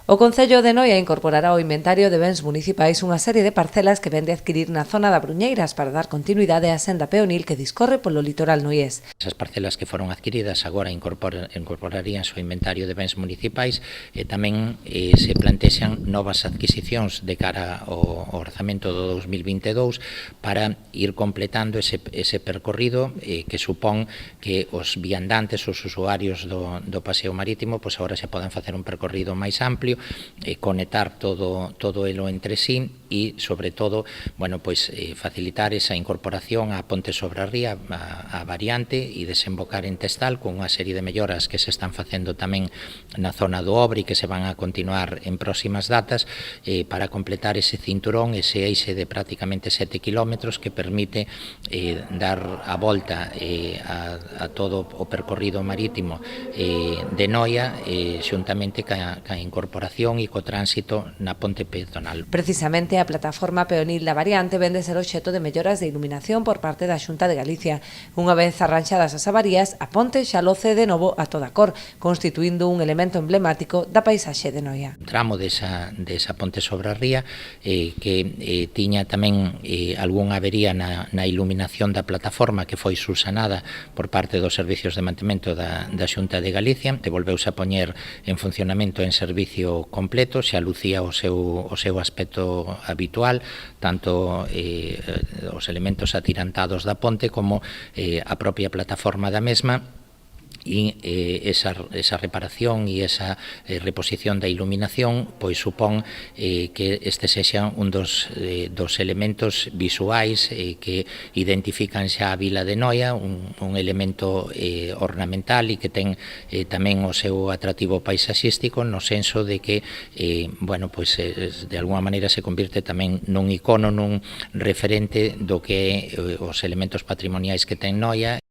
O Concello de Noia incorporará ao inventario de bens municipais unha serie de parcelas que vende adquirir na zona da Bruñeiras para dar continuidade á senda peonil que discorre polo litoral noiés. Esas parcelas que foron adquiridas agora incorporaríanse ao inventario de bens municipais e tamén se plantexan novas adquisicións de cara ao orzamento do 2022 para ir completando ese percorrido que supón que os viandantes, os usuarios do paseo marítimo, pois agora xa poden facer un percorrido máis amplio, conectar todo elo entre sí e, sobre todo, bueno, pois facilitar esa incorporación á Ponte sobre a Ría, a variante, e desembocar en Testal con unha serie de melloras que se están facendo tamén na zona do Obre e que se van a continuar en próximas datas para completar ese cinturón, ese eixe de prácticamente 7 kilómetros que permite dar a volta a todo o percorrido marítimo de Noia xuntamente ca incorporación e co tránsito na ponte peatonal. Precisamente a plataforma peonil da variante vende ser obxecto de melloras de iluminación por parte da Xunta de Galicia. Unha vez arranxadas as avarías, a ponte xa loce de novo a toda cor, constituindo un elemento emblemático da paisaxe de Noia. Un tramo desa ponte sobre a Ría que tiña tamén algunha avería na iluminación da plataforma que foi subsanada por parte dos servicios de mantemento da Xunta de Galicia, volveuse a poñer en funcionamento en servicio completo, xa lucía o seu aspecto habitual, tanto os elementos atirantados da ponte como a propia plataforma da mesma, e esa reparación e esa reposición da iluminación pois supón que este sexa un dos elementos visuais que identifican xa a vila de Noia, un elemento ornamental e que ten tamén o seu atractivo paisaxístico no senso de que bueno, pois de alguma maneira se convirte tamén nun icono, nun referente do que os elementos patrimoniais que ten Noia.